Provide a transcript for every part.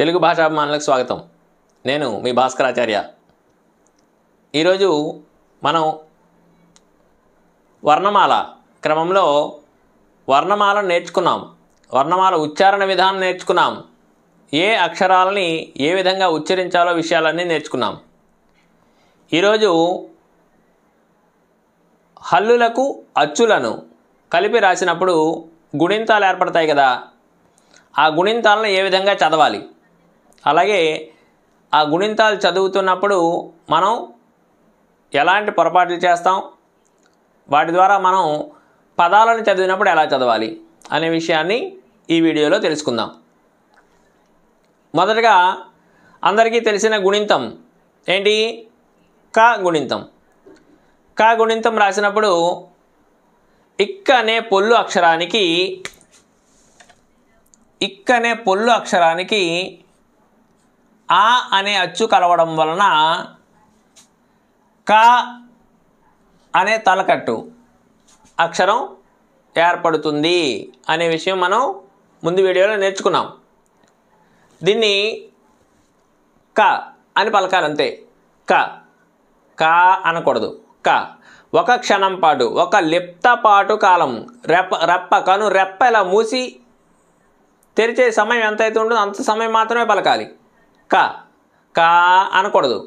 తెలుగు భాషాభిమానులకు స్వాగతం. నేను మీ భాస్కరాచార్య. ఈరోజు మనం వర్ణమాల క్రమంలో వర్ణమాలను నేర్చుకున్నాం. వర్ణమాల ఉచ్చారణ విధానం నేర్చుకున్నాం. ఏ అక్షరాలని ఏ విధంగా ఉచ్చరించాలో విషయాలన్నీ నేర్చుకున్నాం. ఈరోజు హల్లులకు అచ్చులను కలిపి రాసినప్పుడు గుణింతాలు ఏర్పడతాయి కదా, ఆ గుణింతాలను ఏ విధంగా చదవాలి, అలాగే ఆ గుణింతాలు చదువుతున్నప్పుడు మనం ఎలాంటి పొరపాట్లు చేస్తాం, వాటి ద్వారా మనం పదాలను చదివినప్పుడు ఎలా చదవాలి అనే విషయాన్ని ఈ వీడియోలో తెలుసుకుందాం. మొదటగా అందరికీ తెలిసిన గుణింతం ఏంటి? క గుణింతం. క గుణింతం రాసినప్పుడు ఇక్ అనే పొల్లు అక్షరానికి ఆ అనే అచ్చు కలవడం వలన క అనే తలకట్టు అక్షరం ఏర్పడుతుంది అనే విషయం మనం ముందు వీడియోలో నేర్చుకున్నాం. దీన్ని క అని పలకాలంతే. క అనకూడదు. క ఒక క్షణం పాటు, ఒక లిప్తపాటు కాలం, కను రెప్ప ఇలా మూసి తెరిచే సమయం ఎంతైతే ఉంటుందో అంత సమయం మాత్రమే పలకాలి. క అనకూడదు.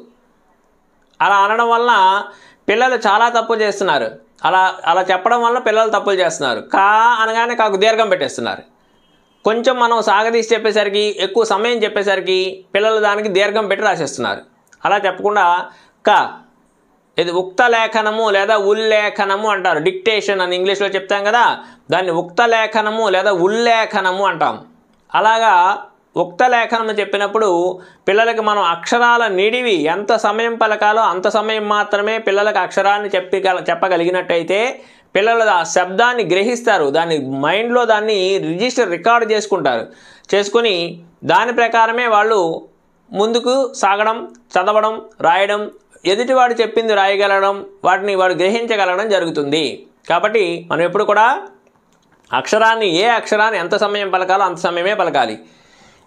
అలా అనడం వలన పిల్లలు చాలా తప్పులు చేస్తున్నారు. అలా చెప్పడం వల్ల పిల్లలు తప్పులు చేస్తున్నారు. క అనగానే కాకు దీర్ఘం పెట్టేస్తున్నారు. కొంచెం మనం సాగదీసి చెప్పేసరికి, ఎక్కువ సమయం చెప్పేసరికి పిల్లలు దానికి దీర్ఘం పెట్టి రాసేస్తున్నారు. అలా చెప్పకుండా క, ఇది ఉక్త లేఖనము లేదా ఉల్లేఖనము అంటారు. డిక్టేషన్ అని ఇంగ్లీష్లో చెప్తాం కదా, దాన్ని ఉక్త లేఖనము లేదా ఉల్లేఖనము అంటాం. అలాగా ఉక్త లేఖనము చెప్పినప్పుడు పిల్లలకి మనం అక్షరాల నిడివి ఎంత సమయం పలకాలో అంత సమయం మాత్రమే పిల్లలకు అక్షరాన్ని చెప్పగలిగినట్టయితే పిల్లలు ఆ శబ్దాన్ని గ్రహిస్తారు. దాన్ని మైండ్లో దాన్ని రికార్డ్ చేసుకుని దాని ప్రకారమే వాళ్ళు ముందుకు సాగడం, చదవడం, రాయడం, ఎదుటివాడు చెప్పింది రాయగలగడం, వాటిని వాడు గ్రహించగలగడం జరుగుతుంది. కాబట్టి మనం ఎప్పుడు కూడా ఏ అక్షరాన్ని ఎంత సమయం పలకాలో అంత సమయమే పలకాలి.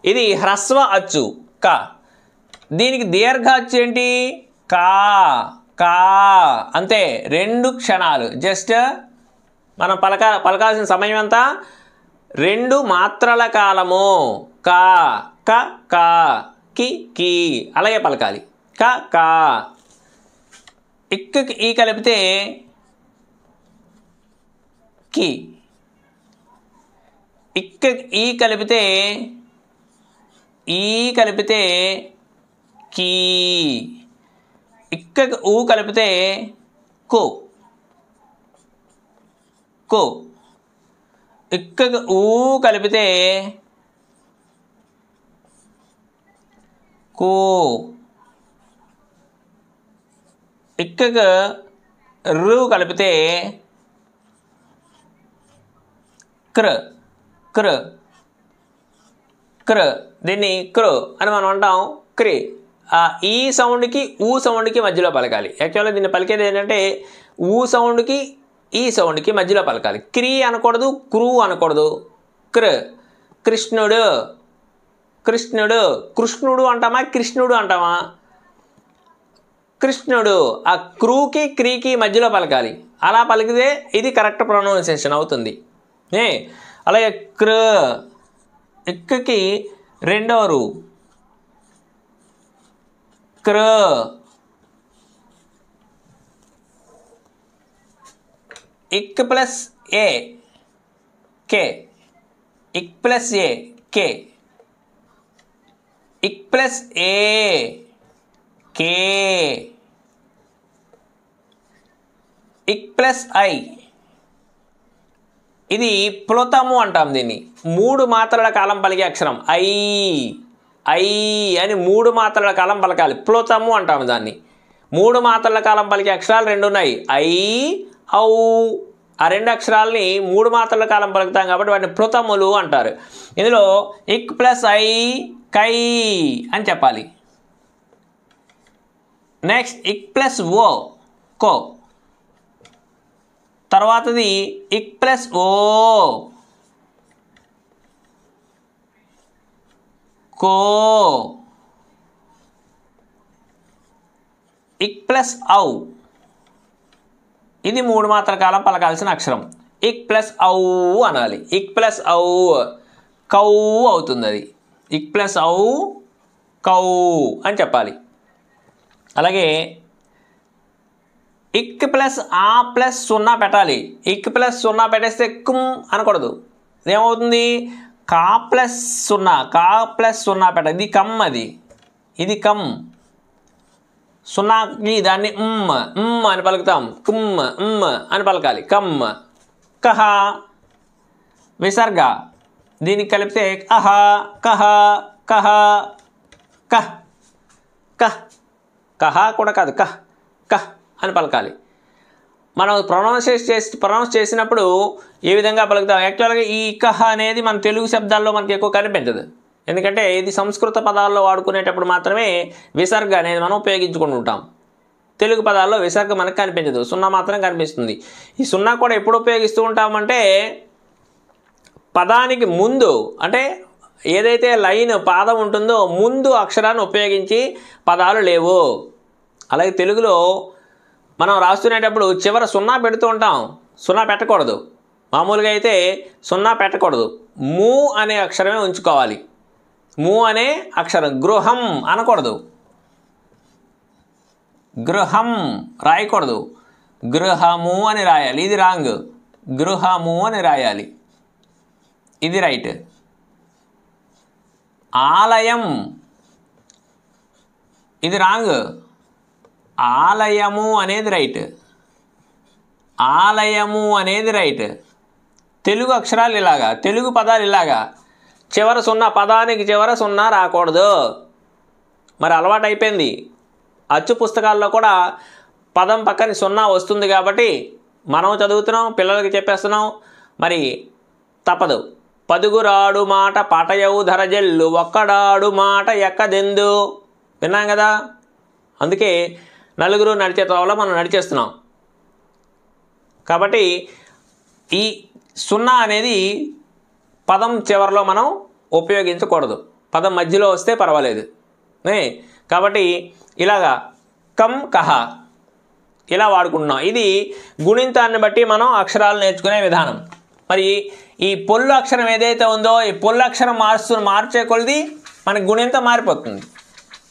ఇది హ్రస్వ అచ్చు క. దీనికి దీర్ఘ అచ్చు ఏంటి? కా అంతే. 2 క్షణాలు. జస్ట్ మనం పలకాల్సిన సమయం ఎంత? 2 మాత్రల కాలము. క కి అలాగే పలకాలి. క. ఇక్కకి ఈ కలిపితే కి, ఇక్కకి ఈ కలిపితే కీ, ఇక్కకి ఊ కలిపితే కు, ఇక్కకి ఊ కలిపితే కు, ఇక్కకి రు కలిపితే క్ర. దీన్ని క్రు అని మనం అంటాం. క్రి. ఈ సౌండ్కి ఊ సౌండ్కి మధ్యలో పలకాలి. యాక్చువల్గా దీన్ని పలికేది ఏంటంటే ఊ సౌండ్కి ఈ సౌండ్కి మధ్యలో పలకాలి. క్రీ అనకూడదు, క్రూ అనకూడదు. కృష్ణుడు. కృష్ణుడు అంటామా, కృష్ణుడు అంటామా? కృష్ణుడు. ఆ క్రూకి క్రీకి మధ్యలో పలకాలి. అలా పలికితే ఇది కరెక్ట్ ప్రొనౌన్సియేషన్ అవుతుంది. అలాగే ఇక్కకి రెండవ రు క్ర. ఇక్ ప్లస్ ఏ కే, ఇక్ ప్లస్ ఏ కే, ఇక్ ప్లస్ ఏ కే, ఇక్ ప్లస్ ఐ. ఇది ప్లుతము అంటాం. దీన్ని 3 మాత్రల కాలం పలికే అక్షరం. ఐ అని 3 మాత్రల కాలం పలకాలి. ప్లుతము అంటాము దాన్ని. 3 మాత్రల కాలం పలికే అక్షరాలు 2 ఉన్నాయి. ఐ, ఔ. ఆ 2 అక్షరాలని 3 మాత్రల కాలం పలుకుతాం కాబట్టి వాటిని ప్లుతములు అంటారు. ఇందులో ఇక్ ప్లస్ ఐ కై అని చెప్పాలి. నెక్స్ట్ ఇక్ ప్లస్ ఓ కో. తర్వాతది ఇక్ ప్లస్ ఓ కో. ఇక్ ప్లస్ ఔ, ఇది 3 మాత్ర కాలం పలకాల్సిన అక్షరం. ఇక్ ప్లస్ ఔ అనాలి. ఇక్ ప్లస్ ఔ కౌ అవుతుంది. అది ఇక్ ప్లస్ ఔ కౌ అని చెప్పాలి. అలాగే ఇక్ ప్లస్ ఆ ప్లస్ 0 పెట్టాలి. ఇక్ ప్లస్ 0 పెట్టేస్తే కుమ్ అనకూడదు. ఏమవుతుంది? కా ప్లస్ 0, కా ప్లస్ 0 పెట్టాలి. ఇది కమ్, ఇది కమ్. 0కి దాన్ని అని పలుకుతాం. కుమ్ అని పలకాలి. కమ్. కహ విసర్గ, దీనికి కలిపితే అహ, కహ, కహ, కహ్, కహ్. కహ కూడా కాదు, కహ్, కహ్ అని పలకాలి. మనం ప్రొనౌన్స్ చేసినప్పుడు ఏ విధంగా పలుకుతాం? యాక్చువల్గా ఈ కహ అనేది మన తెలుగు శబ్దాల్లో మనకి ఎక్కువ కనిపించదు. ఎందుకంటే ఇది సంస్కృత పదాల్లో వాడుకునేటప్పుడు మాత్రమే విసర్గ అనేది మనం ఉపయోగించుకుంటూ ఉంటాం. తెలుగు పదాల్లో విసర్గ మనకు కనిపించదు, 0 మాత్రం కనిపిస్తుంది. ఈ 0 కూడా ఎప్పుడు ఉపయోగిస్తూ ఉంటామంటే పదానికి ముందు, అంటే ఏదైతే లైన్ పాదం ఉంటుందో ముందు అక్షరాన్ని ఉపయోగించి పదాలు లేవు. అలాగే తెలుగులో మనం రాస్తునేటప్పుడు చివర 0 పెడుతూ ఉంటాం. 0 పెట్టకూడదు. మామూలుగా అయితే 0 పెట్టకూడదు. ము అనే అక్షరమే ఉంచుకోవాలి. ము అనే అక్షరం. గృహం అనకూడదు. గృహం రాయకూడదు. గృహము అని రాయాలి. ఇది రాంగ్. గృహము అని రాయాలి. ఇది రైట్. ఆలయం, ఇది రాంగ్. ఆలయము అనేది రైట్. ఆలయము అనేది రైట్. తెలుగు అక్షరాలు ఇలాగా, తెలుగు పదాలు ఇలాగా చివర 0, పదానికి చివర 0 రాకూడదు. మరి అలవాటు అయిపోయింది. అచ్చు పుస్తకాల్లో కూడా పదం పక్కన 0 వస్తుంది కాబట్టి మనం చదువుతున్నాం, పిల్లలకి చెప్పేస్తున్నాం. మరి తప్పదు. పదుగురాడు మాట పటయవు ధరజెల్లు, ఒక్కడాడు మాట ఎక్కదెందు. విన్నాం కదా. అందుకే నలుగురు నడిచే త్రోవలో మనం నడిచేస్తున్నాం. కాబట్టి ఈ 0 అనేది పదం చివరిలో మనం ఉపయోగించకూడదు. పదం మధ్యలో వస్తే పర్వాలేదు. కాబట్టి ఇలాగా కమ్, కహ ఇలా వాడుకుంటున్నాం. ఇది గుణింతాన్ని బట్టి మనం అక్షరాలు నేర్చుకునే విధానం. మరి ఈ పొల్లు అక్షరం ఏదైతే ఉందో ఈ పొల్లు అక్షరం మార్చే కొలది మనకి గుణింతం మారిపోతుంది.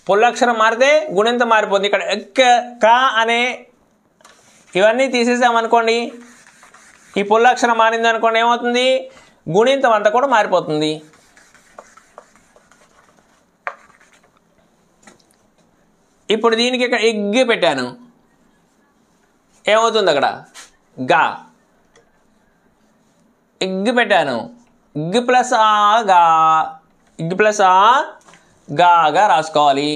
పొల్లు అక్షరం మారితే గుణింతం మారిపోతుంది. ఇక్కడ ఎక్క, క అనే ఇవన్నీ తీసేసామనుకోండి, ఈ పొల్లు అక్షరం మారింది అనుకోండి, ఏమవుతుంది? గుణింతం అంతా కూడా మారిపోతుంది. ఇప్పుడు దీనికి ఇక్కడ ఎగ్ పెట్టాను, ఏమవుతుంది? అక్కడ గా. ఎగ్ పెట్టాను, ఎగ్ ప్లస్ ఆ గా, ఎగ్ ప్లస్ ఆ గాగా రాసుకోవాలి.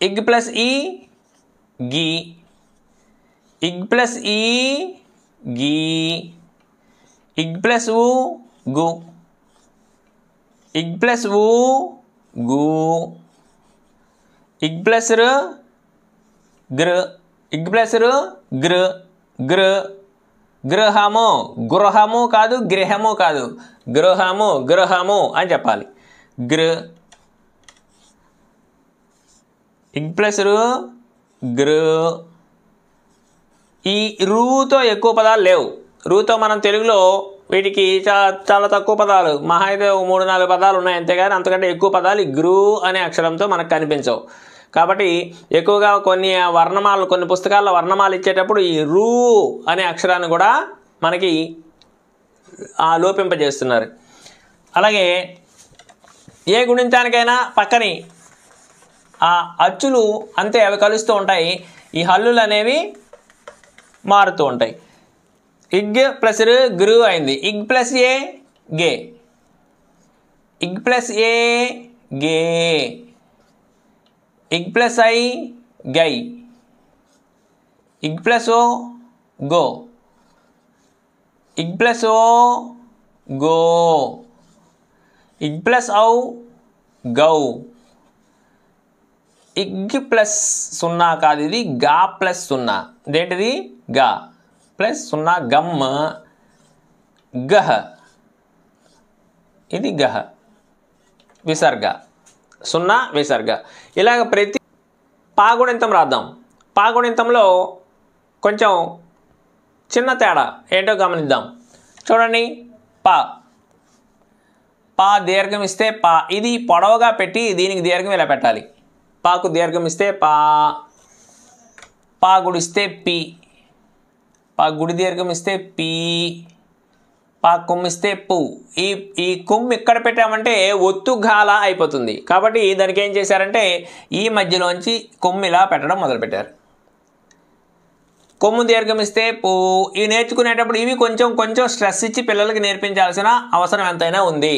ఎగ్ ప్లస్ ఈ గి, ఎగ్ ప్లస్ ఈ గి, ఎగ్ ప్లస్ ఊ గు, ఎగ్ ప్లస్ ఊ గు, ఎగ్ ప్లస్ రు గ్ర, ఎగ్ ప్లస్ రు గ్ర, గ్ర. గృహము, గృహము కాదు, గృహము కాదు, గృహము, గృహము అని చెప్పాలి. గ్ర. ఎగ్ ప్లస్ రు గ్ర. ఈ రూతో ఎక్కువ పదాలు లేవు. రూతో మనం తెలుగులో వీటికి చాలా తక్కువ పదాలు, మహా అయితే 3-4 పదాలు ఉన్నాయి అంతేగాని అంతకంటే ఎక్కువ పదాలు ఈ గ్రూ అనే అక్షరంతో మనకు కనిపించవు. కాబట్టి ఎక్కువగా కొన్ని పుస్తకాల్లో వర్ణమాలు ఇచ్చేటప్పుడు ఈ రూ అనే అక్షరాన్ని కూడా మనకి లోపింపజేస్తున్నారు. అలాగే ఏ గుణింతానికైనా పక్కని ఆ అచ్చులు అంతే, అవి కలుస్తూ ఉంటాయి. ఈ హల్లులు అనేవి మారుతూ ఉంటాయి. ఇగ్ ప్లస్ గ్రూ అయింది. ఇగ్ ప్లస్ ఏ గే, ఇగ్ ప్లస్ ఏ గే, ఇగ్ ప్లస్ ఐ గై, ఇగ్ ప్లస్ ఓ గో, ఇగ్ ప్లస్ ఓ గో, ఇగ్ ప్లస్ ఔ గౌ. ఇగ్ ప్లస్ 0 కాదు, ఇది గా ప్లస్ 0. ఇదేంటిది? గా ప్లస్ 0, గమ్, గహ. ఇది గహ విసర్గ, 0 విసర్గ. ఇలాగ ప్రతి పాగుణింతం రాద్దాం. పాగుణింతంలో కొంచెం చిన్న తేడా ఏంటో గమనిద్దాం. చూడండి, పా పా దీర్ఘం ఇస్తే పా, ఇది పొడవుగా పెట్టి దీనికి దీర్ఘం ఇలా పెట్టాలి. పాకు దీర్ఘం ఇస్తే పా, పా గుడిస్తే పి, పా గుడి దీర్ఘం ఇస్తే పీ, పా కొమ్మిస్తే పు. ఈ కొమ్ము ఇక్కడ పెట్టామంటే ఒత్తుగాల అయిపోతుంది. కాబట్టి దానికి ఏం చేశారంటే ఈ మధ్యలోంచి కొమ్ము ఇలా పెట్టడం మొదలుపెట్టారు. కొమ్ము దీర్ఘం ఇస్తే పూ. ఇవి నేర్చుకునేటప్పుడు ఇవి కొంచెం స్ట్రెస్ ఇచ్చి పిల్లలకి నేర్పించాల్సిన అవసరం ఎంతైనా ఉంది.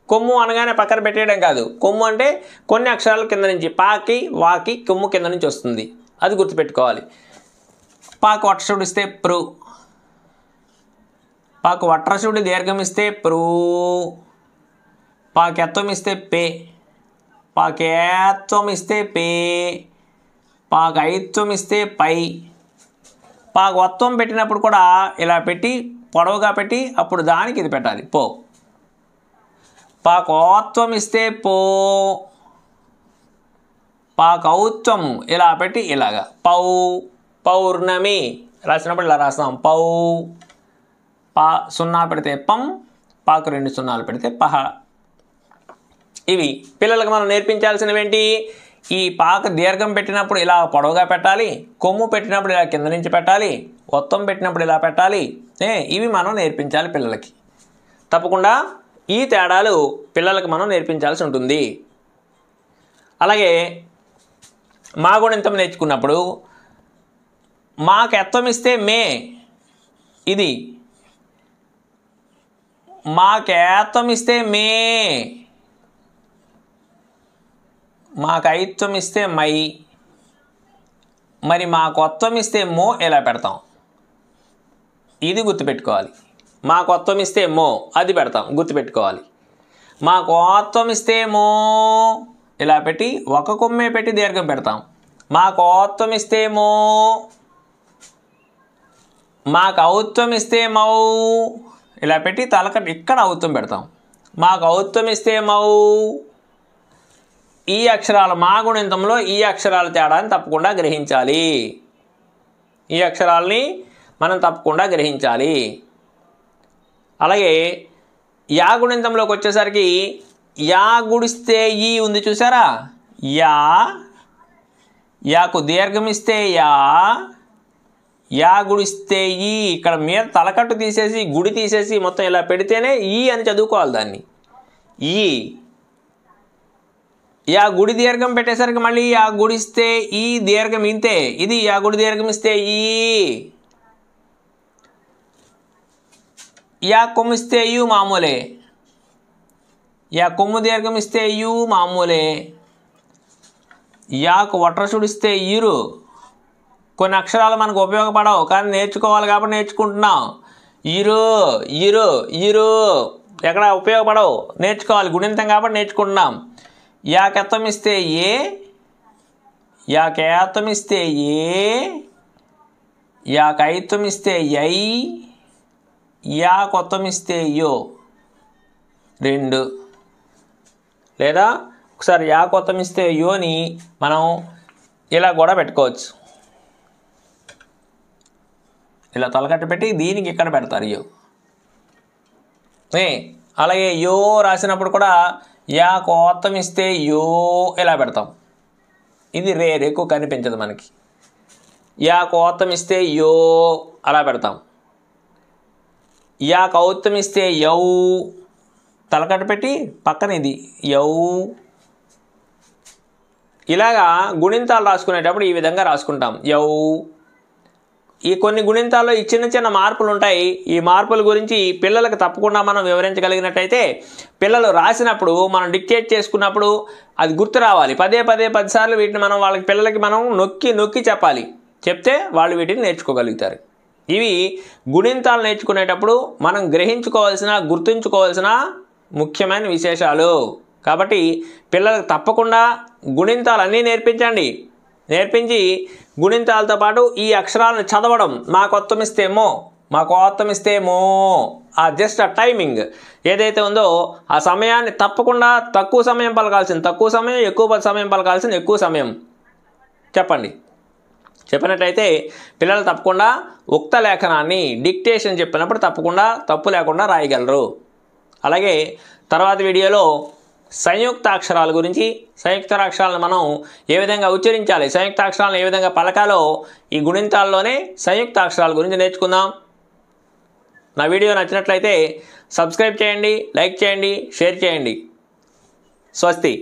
కొమ్ము అనగానే పక్కన పెట్టేయడం కాదు. కొమ్ము అంటే కొన్ని అక్షరాల కింద నుంచి, పాకి వాకి కొమ్ము కింద నుంచి వస్తుంది, అది గుర్తుపెట్టుకోవాలి. పాకు వట్రసుడు ఇస్తే ప్రు, పాకు వట్రసుడి దీర్ఘం ఇస్తే ప్రూ, పాకెత్వం ఇస్తే పే, పాకేత్వం ఇస్తే పే, పాకైత్వం ఇస్తే పై. పాకొత్వం పెట్టినప్పుడు కూడా ఇలా పెట్టి పొడవుగా పెట్టి అప్పుడు దానికి ఇది పెట్టాలి పో. పాకోత్వం ఇస్తే పో, పాకౌత్వం ఇలా పెట్టి ఇలాగా పౌ. పౌర్ణమి రాసినప్పుడు ఇలా రాస్తాం పౌ. పా 0 పెడితే పం, పాకు 2 0 పెడితే పహ. ఇవి పిల్లలకు మనం నేర్పించాల్సినవి ఏంటి? ఈ పాక దీర్ఘం పెట్టినప్పుడు ఇలా పొడవుగా పెట్టాలి, కొమ్ము పెట్టినప్పుడు ఇలా కింద నుంచి పెట్టాలి, ఒత్తం పెట్టినప్పుడు ఇలా పెట్టాలి. ఇవి మనం నేర్పించాలి పిల్లలకి. తప్పకుండా ఈ తేడాలు పిల్లలకు మనం నేర్పించాల్సి ఉంటుంది. అలాగే మాగుణింతం నేర్చుకున్నప్పుడు మాకెత్వం ఇస్తే మే, ఇది మాకేత్వం ఇస్తే మే, మాకైత్వం ఇస్తే మై, మరి మాకొత్వం ఇస్తే మో ఎలా పెడతాం? ఇది గుర్తుపెట్టుకోవాలి. మాకొత్వం ఇస్తే మో అది పెడతాం, గుర్తుపెట్టుకోవాలి. మాకోత్వం ఇస్తే మో ఇలా పెట్టి ఒక కొమ్మే పెట్టి దీర్ఘం పెడతాం. మాకోత్వం ఇస్తే మో, మాకు ఔత్వం ఇస్తే మౌ ఇలా పెట్టి తలకట్టు ఇక్కడ ఔత్వం పెడతాం. మాకు ఔత్వం ఇస్తే మౌ. ఈ అక్షరాలు మాగుణింతంలో ఈ అక్షరాల తేడాన్ని తప్పకుండా గ్రహించాలి. ఈ అక్షరాలని మనం తప్పకుండా గ్రహించాలి. అలాగే యాగుణింతంలోకి వచ్చేసరికి యా గుడిస్తే ఈ ఉంది చూసారా, యాకు దీర్ఘం ఇస్తే యా గుడిస్తే ఈ. ఇక్కడ మీద తలకట్టు తీసేసి గుడి తీసేసి మొత్తం ఇలా పెడితేనే ఈ అని చదువుకోవాలి దాన్ని. ఈ యా గుడి దీర్ఘం పెట్టేసరికి మళ్ళీ యా గుడిస్తే ఈ దీర్ఘం ఇంతే, ఇది యా గుడి దీర్ఘం ఇస్తే ఈ. యా కొమ్మిస్తే యు మామూలే, యా కొమ్ము దీర్ఘం ఇస్తే యు మామూలే. యాకు వట్రసుడిస్తే ఇరు. కొన్ని అక్షరాలు మనకు ఉపయోగపడవు కానీ నేర్చుకోవాలి కాబట్టి నేర్చుకుంటున్నాం. ఇరు ఇరు ఇరు ఎక్కడ ఉపయోగపడవు, నేర్చుకోవాలి, గుణింతం కాబట్టి నేర్చుకుంటున్నాం. యాకెత్తం ఇస్తే ఏ, యాకేత్తం ఇస్తే ఏ, యాకైత్వం ఇస్తే యై, యాకొత్తం ఇస్తే యో. 2 లేదా ఒకసారి యాకొత్తం ఇస్తే యోని మనం ఇలా కూడా పెట్టుకోవచ్చు. ఇలా తలకట్టు పెట్టి దీనికి ఇక్కడ పెడతారు యో. అలాగే యో రాసినప్పుడు కూడా యాకోత్తం ఇస్తే యో ఇలా పెడతాం. ఇది రేర్, ఎక్కువ కనిపించదు మనకి. యాకోత్తం ఇస్తే యో అలా పెడతాం. యాకౌత్తం ఇస్తే యౌ తలకట్టు పెట్టి పక్కన ఇది యౌ. ఇలాగా గుణింతాలు రాసుకునేటప్పుడు ఈ విధంగా రాసుకుంటాం యౌ. ఈ కొన్ని గుణింతాల్లో ఈ చిన్న చిన్న మార్పులు ఉంటాయి. ఈ మార్పుల గురించి పిల్లలకు తప్పకుండా మనం వివరించగలిగినట్టయితే పిల్లలు రాసినప్పుడు మనం డిక్టేట్ చేసుకున్నప్పుడు అది గుర్తు రావాలి. 10 సార్లు వీటిని మనం పిల్లలకి మనం నొక్కి చెప్పాలి. చెప్తే వాళ్ళు వీటిని నేర్చుకోగలుగుతారు. ఇవి గుణింతాలు నేర్చుకునేటప్పుడు మనం గ్రహించుకోవాల్సిన, గుర్తుంచుకోవాల్సిన ముఖ్యమైన విశేషాలు. కాబట్టి పిల్లలకు తప్పకుండా గుణింతాలన్నీ నేర్పించండి. నేర్పించి గుణింతాలతో పాటు ఈ అక్షరాలను చదవడం, మాకొత్తం ఇస్తే మో, మాకు ఆత్తం ఇస్తే మో జస్ట్ ఆ టైమింగ్ ఏదైతే ఉందో ఆ సమయాన్ని తప్పకుండా తక్కువ సమయం పలకాల్సింది తక్కువ సమయం, ఎక్కువ సమయం పలకాల్సింది ఎక్కువ సమయం చెప్పండి. చెప్పినట్లయితే పిల్లలు తప్పకుండా ఉక్త లేఖనాన్ని డిక్టేషన్ చెప్పినప్పుడు తప్పకుండా తప్పు లేకుండా రాయగలరు. అలాగే తర్వాత వీడియోలో సంయుక్తాక్షరాల గురించి, సంయుక్తాక్షరాలను మనం ఏ విధంగా ఉచ్చరించాలి, సంయుక్తాక్షరాలను ఏ విధంగా పలకాలో ఈ గుణింతాల్లోనే సంయుక్తాక్షరాల గురించి నేర్చుకుందాం. నా వీడియో నచ్చినట్లయితే సబ్స్క్రైబ్ చేయండి, లైక్ చేయండి, షేర్ చేయండి. స్వస్తి.